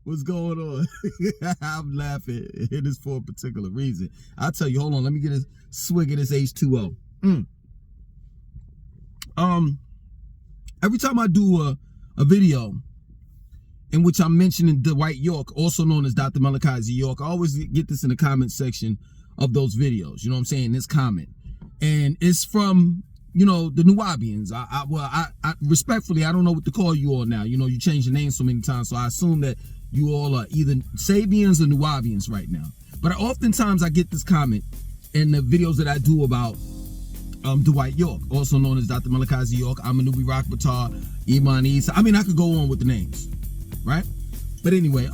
What's going on? I'm laughing. It is for a particular reason. I'll tell you, hold on, let me get a swig of this H2O. Every time I do a video in which I'm mentioning Dwight York, also known as Dr. Malachi York, I always get this in the comment section of those videos. You know what I'm saying? This comment. And it's from, the Nuwabians. I respectfully, I don't know what to call you all now. You change your name so many times, so I assume that you all are either Sabians or Nuwabians right now. But oftentimes I get this comment in the videos that I do about Dwight York, also known as Dr. Malachi York. I'm a Nubi Rock Batar, Iman Isa. I mean, I could go on with the names, right? But anyway,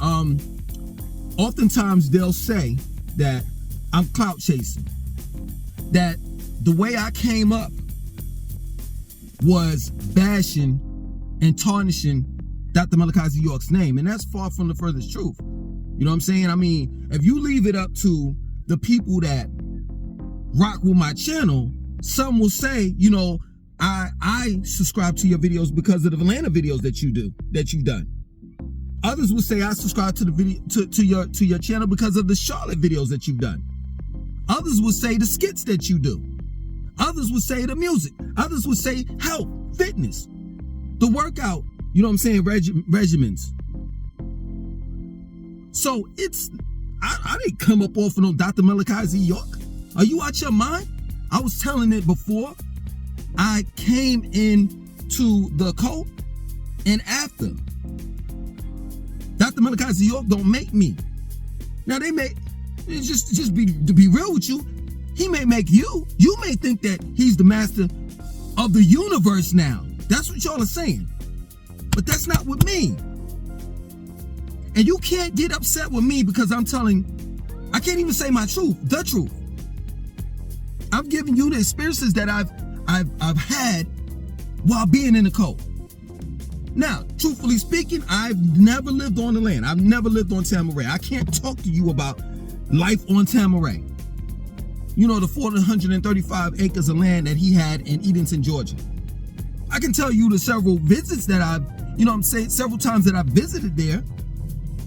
oftentimes they'll say that I'm clout chasing, that the way I came up was bashing and tarnishing Dr. Malachi York's name, and that's far from the furthest truth. You know what I'm saying? I mean, if you leave it up to the people that rock with my channel, some will say, I subscribe to your videos because of the Atlanta videos that you've done. Others will say I subscribe to the video to your channel because of the Charlotte videos that you've done. Others will say the skits that you do. Others will say the music. Others will say health, fitness, the workout, regimens. So I didn't come up off of no Dr. Malachi York. Are you out your mind? I was telling it before I came into the cult and after. Dr. Malachi York don't make me. Now they may just to be real with you, he may make you. You may think that he's the master of the universe now. That's what y'all are saying. But that's not with me. And you can't get upset with me because I can't even say my truth, the truth. I'm giving you the experiences that I've had while being in the cult. Now, truthfully speaking, I've never lived on the land. I've never lived on Tamaray. I can't talk to you about life on Tamaray. The 435 acres of land that he had in Edenton, Georgia. I can tell you the several visits that several times that I've visited there.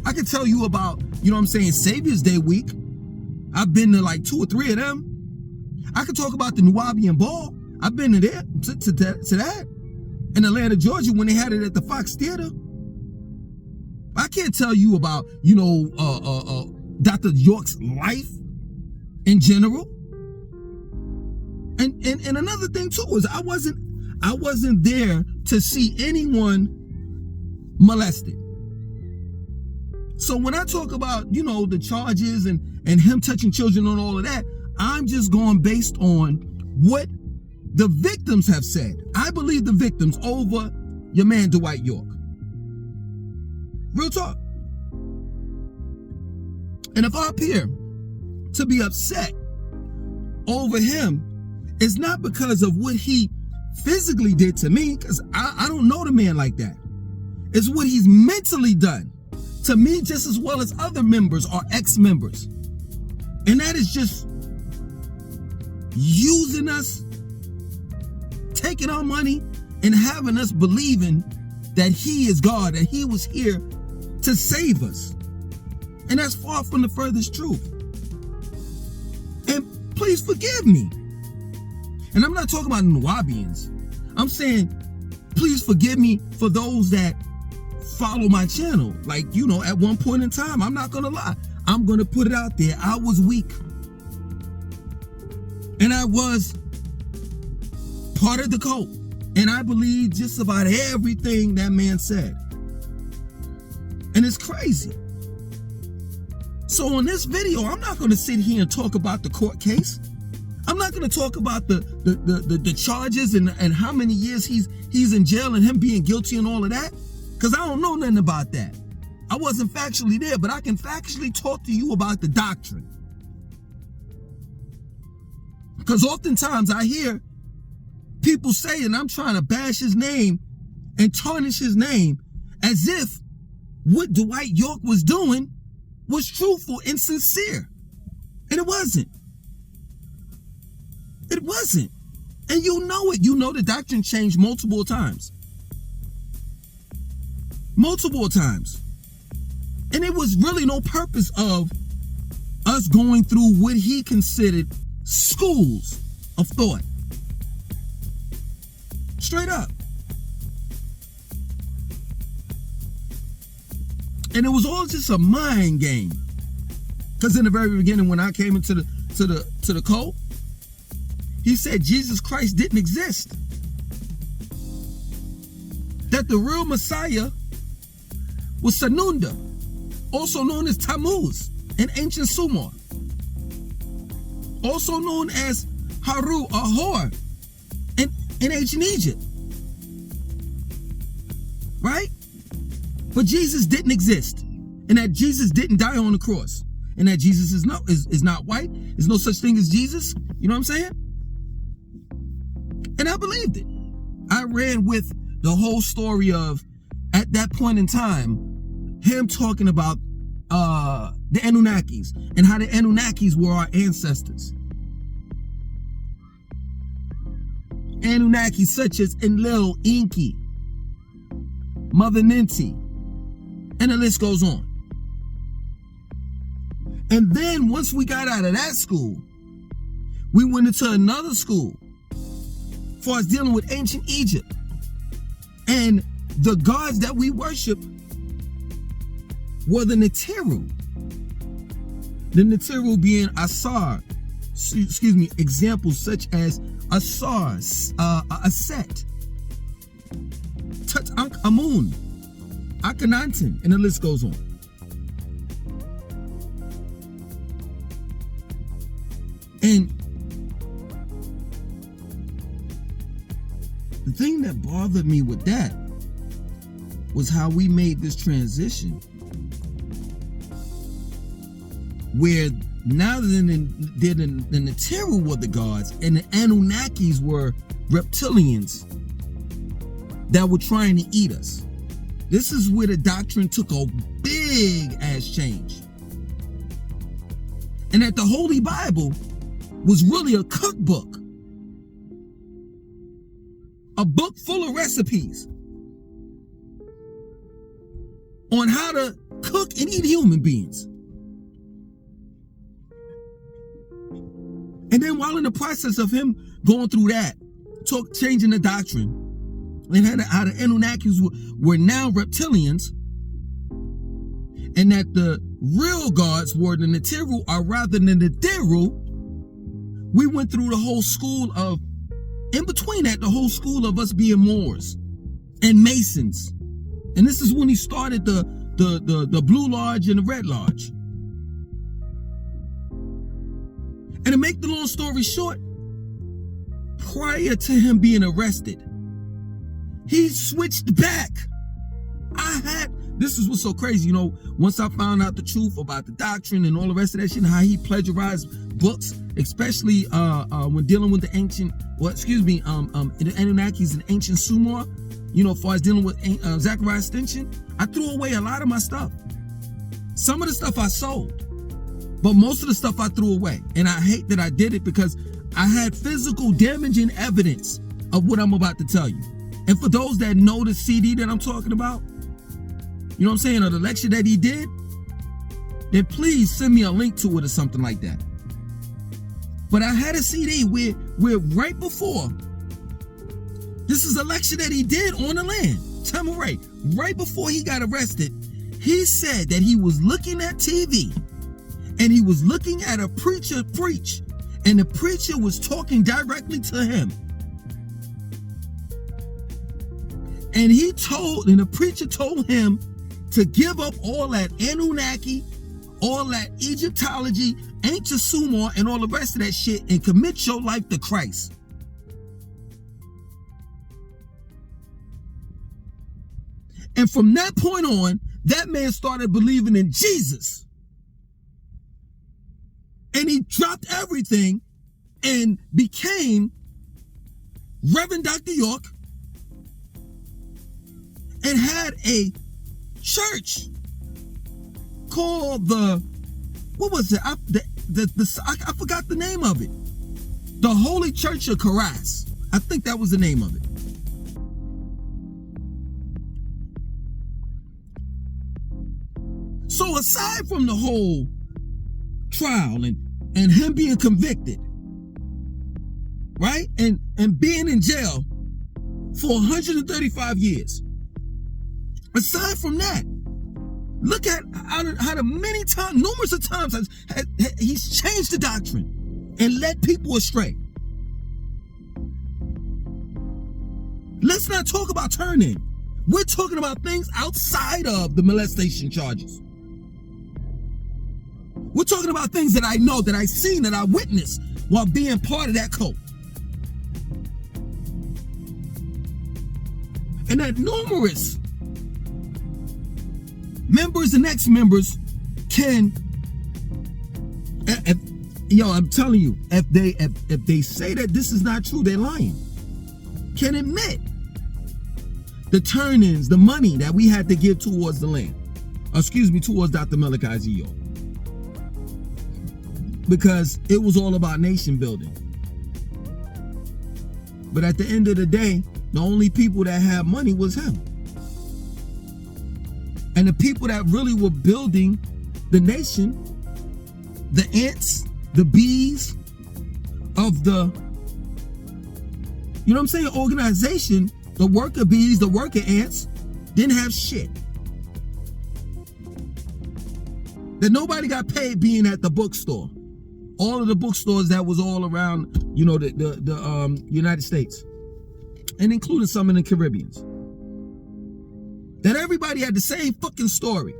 I can tell you about, Savior's Day week. I've been to like 2 or 3 of them. I could talk about the Nuwabian Ball. I've been to that. In Atlanta, Georgia, when they had it at the Fox Theater. I can't tell you about, Dr. York's life in general. And another thing too is I wasn't there to see anyone molested. So when I talk about, the charges and him touching children and all of that, I'm just going based on what the victims have said. I believe the victims over your man Dwight York. Real talk. And if I appear to be upset over him, it's not because of what he physically did to me, because I don't know the man like that. It's what he's mentally done to me just as well as other members or ex-members. And that is just using us, taking our money, and having us believing that he is God, that he was here to save us. And that's far from the furthest truth. And please forgive me. And I'm not talking about Nuwabians. I'm saying, please forgive me for those that follow my channel. Like, at one point in time, I'm not gonna lie. I'm gonna put it out there. I was weak. And I was part of the cult. And I believe just about everything that man said. And it's crazy. So in this video, I'm not going to sit here and talk about the court case. I'm not going to talk about the charges and how many years he's in jail and him being guilty and all of that. Because I don't know nothing about that. I wasn't factually there, but I can factually talk to you about the doctrine. Because oftentimes I hear people say, and I'm trying to bash his name and tarnish his name as if what Dwight York was doing was truthful and sincere. And it wasn't. It wasn't. And you know it. You know the doctrine changed multiple times. Multiple times. And it was really no purpose of us going through what he considered schools of thought. Straight up. And it was all just a mind game. Because in the very beginning, when I came into the cult, he said Jesus Christ didn't exist. That the real Messiah was Sanunda, also known as Tammuz in ancient Sumer, also known as Haru or Hor in ancient Egypt. Right? But Jesus didn't exist, and that Jesus didn't die on the cross, and that Jesus is not white. There's no such thing as Jesus. You know what I'm saying? And I believed it. I ran with the whole story of, at that point in time, him talking about the Anunnakis and how the Anunnakis were our ancestors. Anunnakis such as Enlil, Enki, Mother Ninti, and the list goes on. And then once we got out of that school, we went into another school as far as dealing with ancient Egypt. And the gods that we worship were the Neteru. The Neteru being Asar, examples such as Asar, Aset, Tutankhamun, Akhenaten, and the list goes on. And the thing that bothered me with that was how we made this transition, where now the Neteru were the gods and the Anunnakis were reptilians that were trying to eat us. This is where the doctrine took a big ass change. And that the Holy Bible was really a cookbook. A book full of recipes on how to cook and eat human beings. And then while in the process of him going through that, changing the doctrine, and how the Anunnakis were now reptilians, and that the real gods were the Neteru, or rather than the Deru, we went through the whole school of, in between that, the whole school of us being Moors and Masons. And this is when he started the Blue Lodge and the Red Lodge. And to make the long story short, prior to him being arrested, he switched back. This is what's so crazy, you know, once I found out the truth about the doctrine and all the rest of that shit, and how he plagiarized books, especially when dealing with the ancient, the Anunnakis and ancient Sumer, you know, as far as dealing with Zechariah Extension, I threw away a lot of my stuff. Some of the stuff I sold, but most of the stuff I threw away. And I hate that I did it, because I had physical damaging evidence of what I'm about to tell you. And for those that know the CD that I'm talking about, you know what I'm saying, or the lecture that he did, then please send me a link to it or something like that. But I had a CD where right before, this is a lecture that he did on the land, Tamaray, right before he got arrested, he said that he was looking at TV and he was looking at a preacher preach, and the preacher was talking directly to him. And the preacher told him to give up all that Anunnaki, all that Egyptology, ancient Sumer, and all the rest of that shit, and commit your life to Christ. And from that point on, that man started believing in Jesus. And he dropped everything and became Reverend Dr. York, and had a church called what was it? I forgot the name of it. The Holy Church of Karas. I think that was the name of it. So aside from the whole trial and him being convicted, right? And being in jail for 135 years. Aside from that, look at how the many times, numerous of times, he's changed the doctrine and led people astray. Let's not talk about turn-in. We're talking about things outside of the molestation charges. We're talking about things that I know, that I seen, that I witnessed while being part of that cult. And that numerous members and ex-members can, I'm telling you, if they say that this is not true, they're lying. Can admit the turn-ins, the money that we had to give towards the land. Towards Dr. Malachi's EO. Because it was all about nation building. But at the end of the day, the only people that had money was him. And the people that really were building the nation, the ants, the bees of the, organization, the worker bees, the worker ants, didn't have shit. That nobody got paid being at the bookstore. All of the bookstores that was all around, the United States. And including some in the Caribbeans. That everybody had the same fucking story.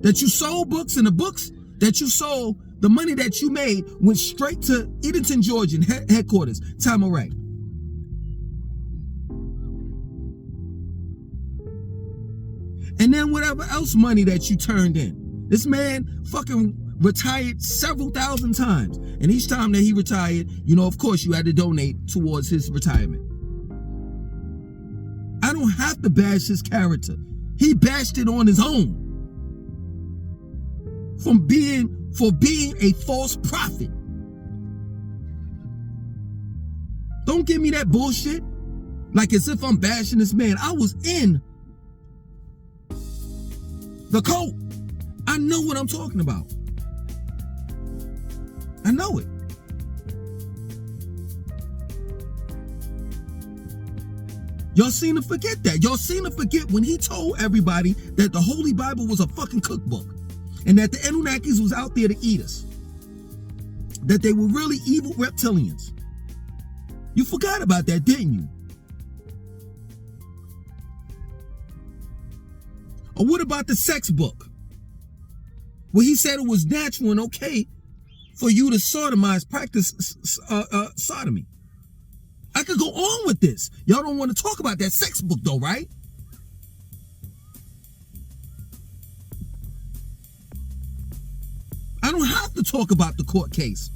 That you sold books, and the books that you sold, the money that you made went straight to Edenton, Georgia headquarters, Tamaray. And then whatever else money that you turned in. This man fucking retired several thousand times. And each time that he retired, of course you had to donate towards his retirement. I don't have to bash his character. He bashed it on his own. For being a false prophet. Don't give me that bullshit. Like as if I'm bashing this man. I was in the cult. I know what I'm talking about. I know it. Y'all seem to forget that. Y'all seem to forget when he told everybody that the Holy Bible was a fucking cookbook. And that the Anunnakis was out there to eat us. That they were really evil reptilians. You forgot about that, didn't you? Or what about the sex book? Where he said it was natural and okay for you to sodomize, practice sodomy. I could go on with this. Y'all don't want to talk about that sex book though, right? I don't have to talk about the court case.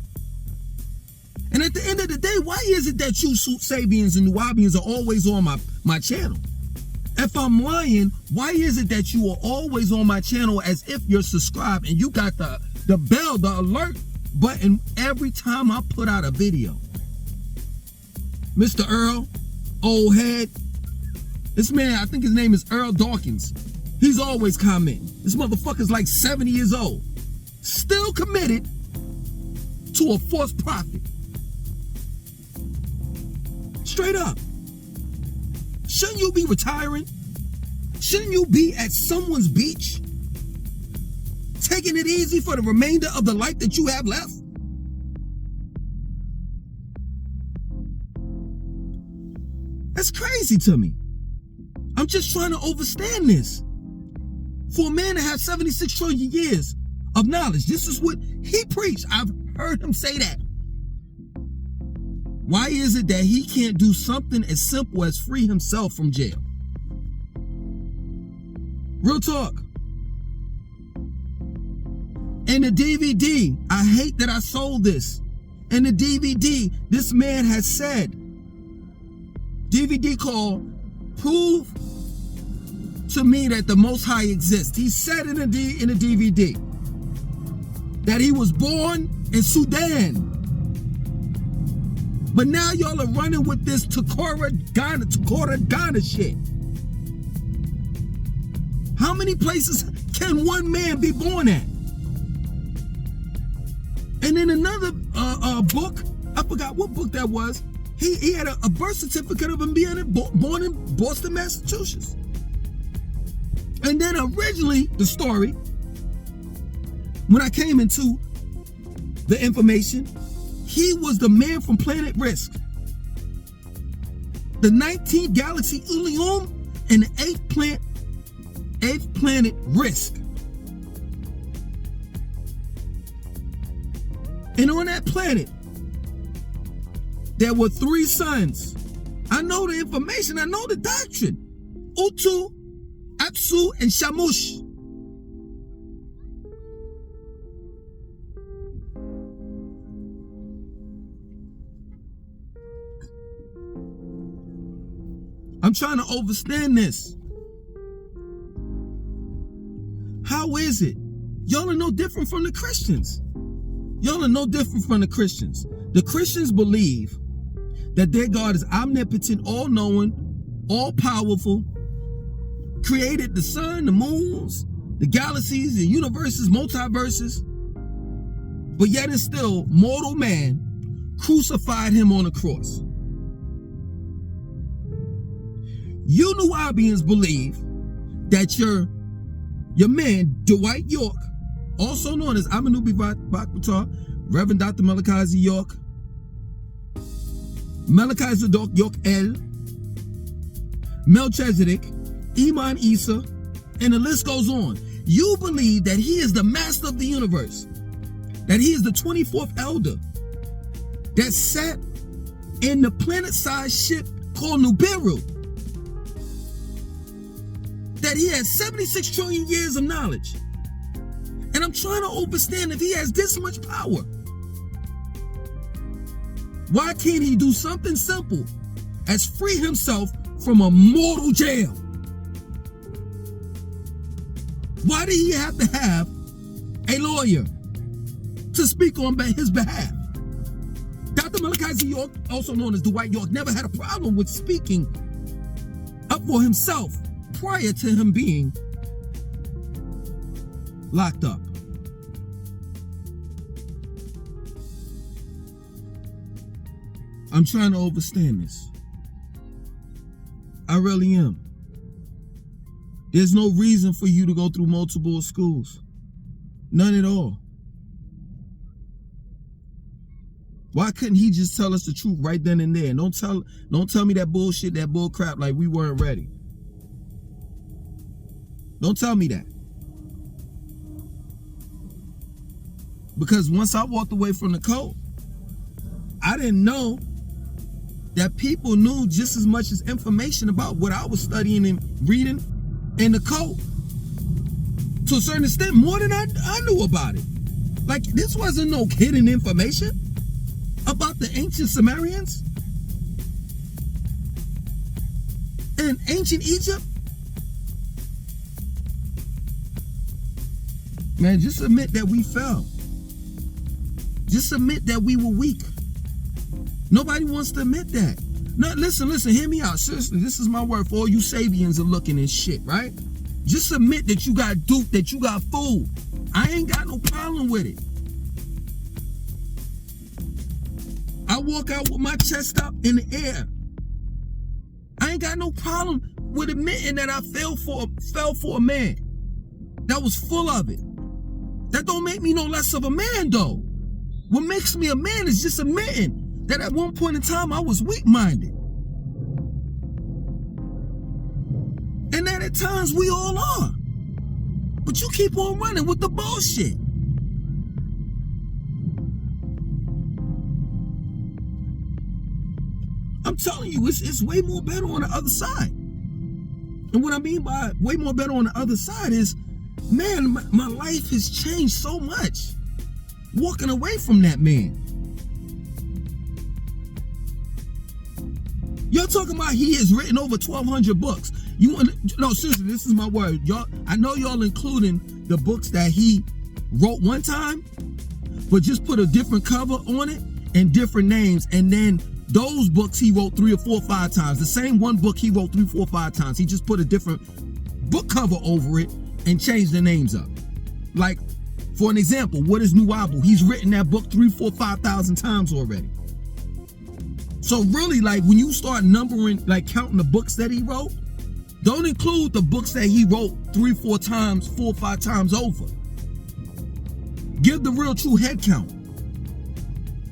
And at the end of the day, why is it that you Sabians and Nubians are always on my channel? If I'm lying, why is it that you are always on my channel as if you're subscribed and you got the bell, the alert button every time I put out a video? Mr. Earl, old head. This man, I think his name is Earl Dawkins. He's always commenting. This motherfucker's like 70 years old. Still committed to a false prophet. Straight up. Shouldn't you be retiring? Shouldn't you be at someone's beach? Taking it easy for the remainder of the life that you have left? That's crazy to me. I'm just trying to understand this. For a man to have 76 trillion years of knowledge, this is what he preached. I've heard him say that. Why is it that he can't do something as simple as free himself from jail? Real talk. In the DVD, I hate that I sold this. In the DVD, this man has said, DVD called Prove to Me That the Most High Exists. He said in the DVD that he was born in Sudan. But now y'all are running with this Takora Ghana shit. How many places can one man be born at? And in another book, I forgot what book that was, he had a birth certificate of him being born in Boston, Massachusetts. And then originally, the story, when I came into the information, he was the man from Planet Risk, the 19th galaxy Ulium, and the 8th planet Risk. And on that planet, there were 3 suns. I know the information, I know the doctrine. Utu, Apsu, and Shamush. I'm trying to understand this. How is it? Y'all are no different from the Christians. Y'all are no different from the Christians. The Christians believe that their God is omnipotent, all-knowing, all-powerful, created the sun, the moons, the galaxies, the universes, multiverses, but yet and still, mortal man crucified him on a cross. You Nubians believe that your man, Dwight York, also known as Amanubi Bakbatar, Reverend Dr. Malachi York, Malachi Zadok York El, Melchizedek, Iman Isa, and the list goes on. You believe that he is the master of the universe, that he is the 24th elder that sat in the planet-sized ship called Nibiru, that he has 76 trillion years of knowledge. And I'm trying to understand, if he has this much power, why can't he do something simple as free himself from a mortal jail? Why did he have to have a lawyer to speak on his behalf? Dr. Malachi York, also known as Dwight York, never had a problem with speaking up for himself prior to him being locked up. I'm trying to understand this. I really am. There's no reason for you to go through multiple schools. None at all. Why couldn't he just tell us the truth right then and there? And don't tell me that bullshit, that bull crap like we weren't ready. Don't tell me that. Because once I walked away from the cult, I didn't know that people knew just as much as information about what I was studying and reading in the cult. To a certain extent, more than I knew about it. Like, this wasn't no hidden information about the ancient Sumerians and ancient Egypt. Man, just admit that we fell. Just admit that we were weak. Nobody wants to admit that. No, listen, hear me out. Seriously, this is my word for all you Sabians are looking and shit, right? Just admit that you got duped, that you got fooled. I ain't got no problem with it. I walk out with my chest up in the air. I ain't got no problem with admitting that I fell for a man that was full of it. That don't make me no less of a man, though. What makes me a man is just admitting that at one point in time I was weak-minded. And that at times we all are. But you keep on running with the bullshit. I'm telling you, it's way more better on the other side. And what I mean by way more better on the other side is, man, my life has changed so much walking away from that man. Y'all talking about he has written over 1,200 books. No, seriously, this is my word. Y'all, I know y'all including the books that he wrote one time, but just put a different cover on it and different names. And then those books he wrote 3 or 4 or 5 times. The same one book he wrote 3, 4, 5 times. He just put a different book cover over it and change the names up. Like, for an example, what is Nuabu? He's written that book 3, 4, 5,000 times already. So really, like, when you start numbering, like counting the books that he wrote, don't include the books that he wrote 3, 4 times, 4, 5 times over. Give the real true head count.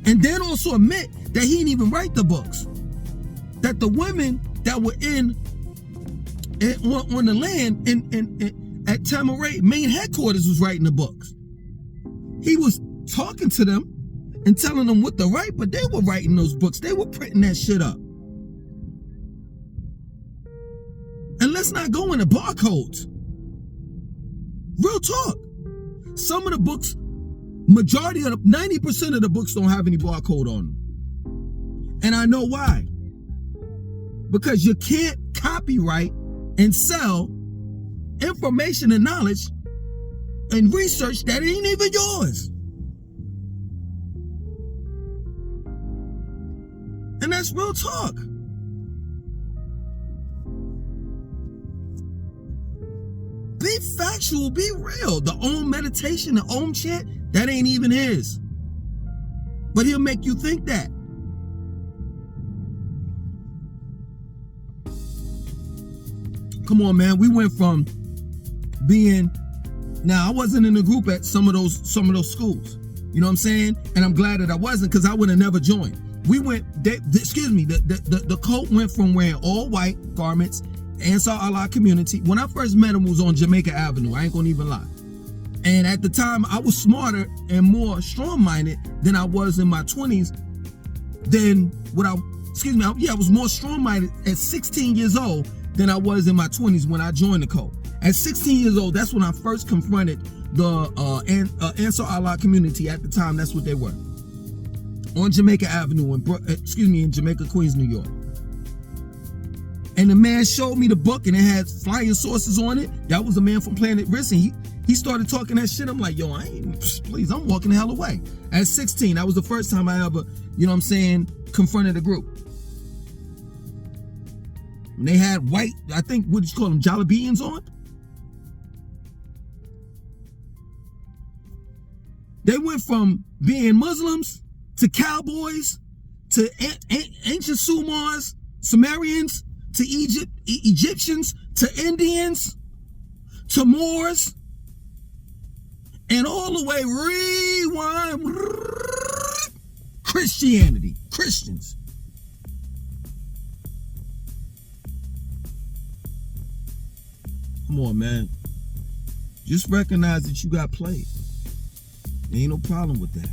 And then also admit that he didn't even write the books. That the women that were on the land at Tamaray main headquarters was writing the books. He was talking to them and telling them what to write, but they were writing those books. They were printing that shit up. And let's not go into barcodes. Real talk. Some of the books, majority of 90% of the books don't have any barcode on them. And I know why. Because you can't copyright and sell information and knowledge and research that ain't even yours. And that's real talk. Be factual, be real. The Om meditation, the Om chant, that ain't even his. But he'll make you think that. Come on, man. We went from being, now I wasn't in the group at some of those schools. You know what I'm saying? And I'm glad that I wasn't, because I would have never joined. We went, the cult went from wearing all white garments, Ansar Allah community. When I first met him, it was on Jamaica Avenue. I ain't gonna even lie. And at the time, I was smarter and more strong-minded than I was in my 20s. I was more strong-minded at 16 years old than I was in my 20s when I joined the cult. At 16 years old, that's when I first confronted the Ansar Allah community. At the time, that's what they were. On Jamaica Avenue, in Jamaica, Queens, New York. And the man showed me the book, and it had flying sources on it. That was a man from Planet Risk, and he started talking that shit. I'm like, yo, I'm walking the hell away. At 16, that was the first time I ever, you know what I'm saying, confronted a group. And they had white, I think, what do you call them, jalabeans on? They went from being Muslims to cowboys to ancient Sumerians to Egyptians to Indians to Moors, and all the way rewind Christians. Come on, man. Just recognize that you got played. There ain't no problem with that.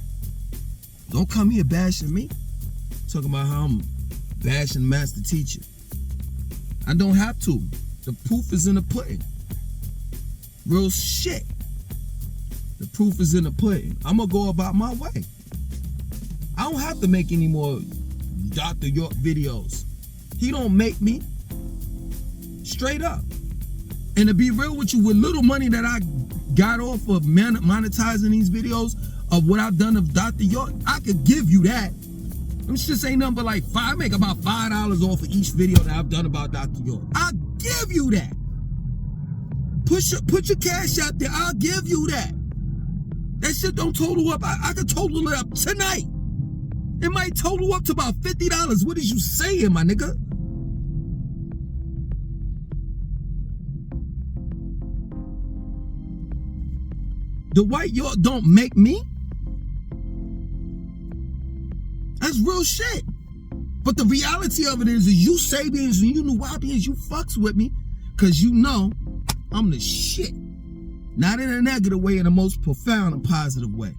Don't come here bashing me. Talking about how I'm bashing master teacher. I don't have to. The proof is in the pudding. Real shit. The proof is in the pudding. I'm going to go about my way. I don't have to make any more Dr. York videos. He don't make me. Straight up. And to be real with you, with little money that I got off of monetizing these videos of what I've done of Dr. York, I could give you that. This just ain't nothing but like I make about $5 off of each video that I've done about Dr. York. I'll give you that. Put your cash out there. I'll give you that. That shit don't total up. I could total it up tonight. It might total up to about $50. What is you saying, my nigga? The white York don't make me. That's real shit. But the reality of it is you Sabians and you Nuwabians, you fucks with me because you know I'm the shit. Not in a negative way, in the most profound and positive way.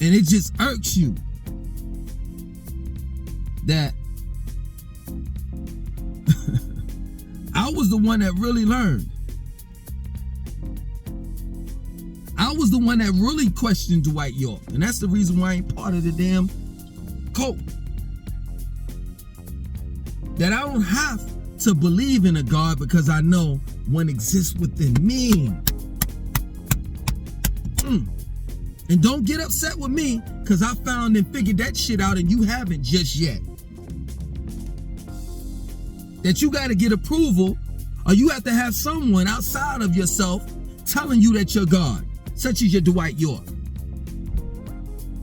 And it just irks you that I was the one that really learned. I was the one that really questioned Dwight York. And that's the reason why I ain't part of the damn cult. That I don't have to believe in a God because I know one exists within me. And don't get upset with me because I found and figured that shit out and you haven't just yet. That you got to get approval Or you have to have someone outside of yourself telling you that you're God, such as your Dwight York.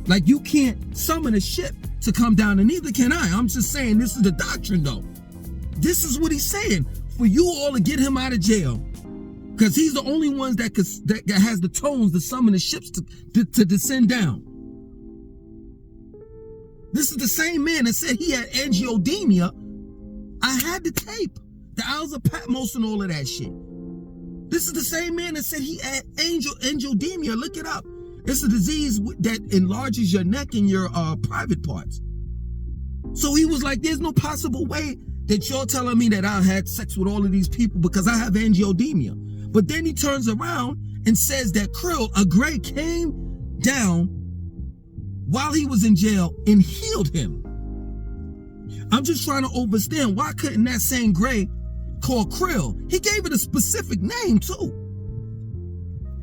Like, you can't summon a ship to come down, and neither can I. I'm just saying this is the doctrine, though. This is what he's saying. For you all to get him out of jail, because he's the only one that has the tones to summon the ships to descend down. This is the same man that said he had angioedema. I had the tape, the Isles of Patmos and all of that shit. This is the same man that said he had angioedema. Look it up. It's a disease that enlarges your neck and your private parts. So he was like, there's no possible way that you're telling me that I had sex with all of these people because I have angioedema. But then he turns around and says that a Gray came down while he was in jail and healed him. I'm just trying to understand, why couldn't that same Gray called Krill? He gave it a specific name too.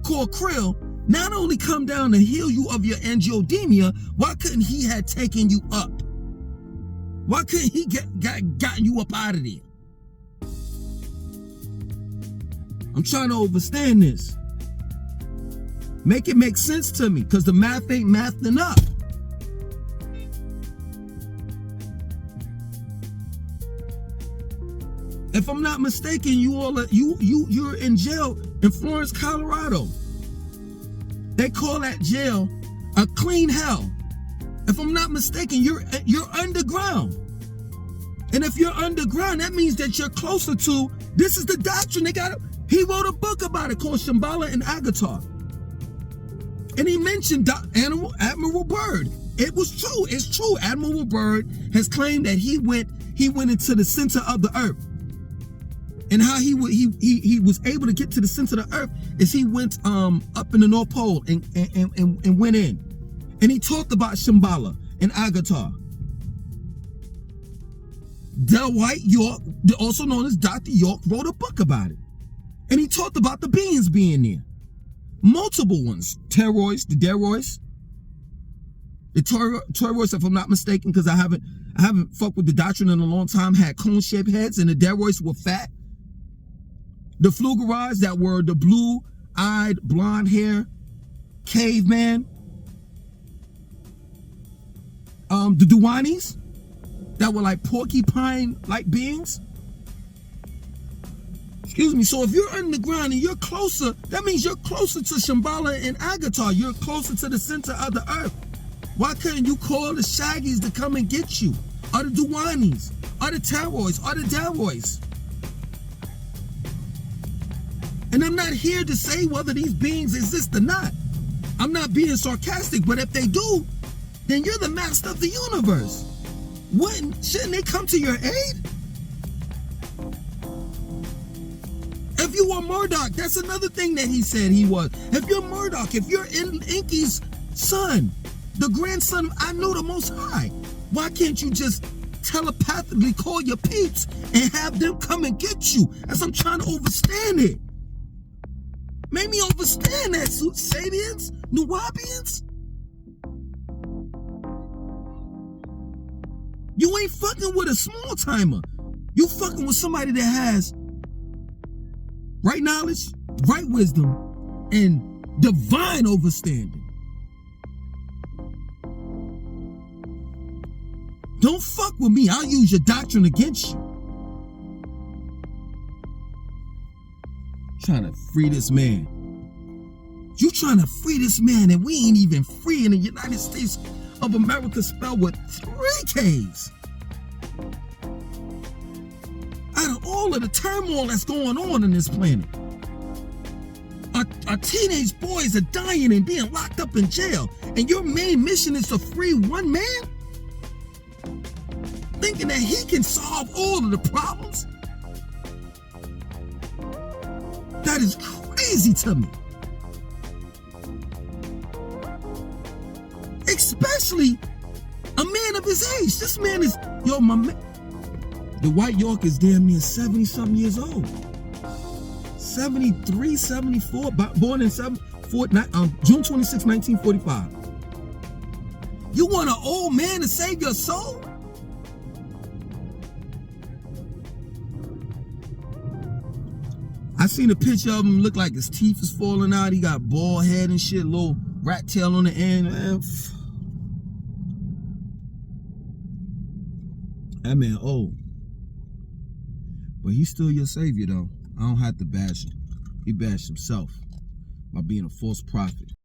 Called Krill, not only come down to heal you of your angioedema, why couldn't he have taken you up? Why couldn't he gotten you up out of there? I'm trying to understand this. Make it make sense to me, because the math ain't mathing up. If I'm not mistaken, you're in jail in Florence, Colorado. They call that jail a clean hell. If I'm not mistaken, you're underground. And if you're underground, that means that you're closer to, this is the doctrine. He wrote a book about it called Shambhala and Agatar. And he mentioned Admiral Byrd. It was true. It's true. Admiral Byrd has claimed that he went into the center of the earth. And how he was able to get to the center of the earth is he went up in the North Pole and went in. And he talked about Shambhala and Agatar. Dwight York, also known as Dr. York, wrote a book about it. And he talked about the beings being there. Multiple ones. Toroids, the Deroids. The Toroids, if I'm not mistaken, because I haven't fucked with the doctrine in a long time, had cone-shaped heads, and the Deroids were fat. The Flugarides, that were the blue-eyed, blonde hair caveman. The Duanis, that were like porcupine-like beings. Excuse me. So if you're underground and you're closer, that means you're closer to Shambhala and Agatar. You're closer to the center of the earth. Why couldn't you call the Shaggies to come and get you? Or the Duanis, or the Toroids, or the Deroids? And I'm not here to say whether these beings exist or not. I'm not being sarcastic, but if they do, then you're the master of the universe. Shouldn't they come to your aid? If you were Murdoch, that's another thing that he said he was. If you're Murdoch, if you're Enki's son, the grandson of I know the Most High, why can't you just telepathically call your peeps and have them come and get you? As I'm trying to understand it. Make me understand that, Sabians, Nuwabians. You ain't fucking with a small timer. You fucking with somebody that has right knowledge, right wisdom, and divine understanding. Don't fuck with me. I'll use your doctrine against you. Trying to free this man. You trying to free this man, and we ain't even free in the United States of America, spelled with 3 Ks. Out of all of the turmoil that's going on in this planet, our teenage boys are dying and being locked up in jail, and your main mission is to free one man? Thinking that he can solve all of the problems? That is crazy to me. Especially a man of his age. This man is, my man. The Dwight York is damn near 70-something years old. 73, 74, born in June 26, 1945. You want an old man to save your soul? seen a picture of him, look like his teeth is falling out. He got bald head and shit, little rat tail on the end, man. That man old. But he's still your savior, though. I don't have to bash him. He bashed himself by being a false prophet.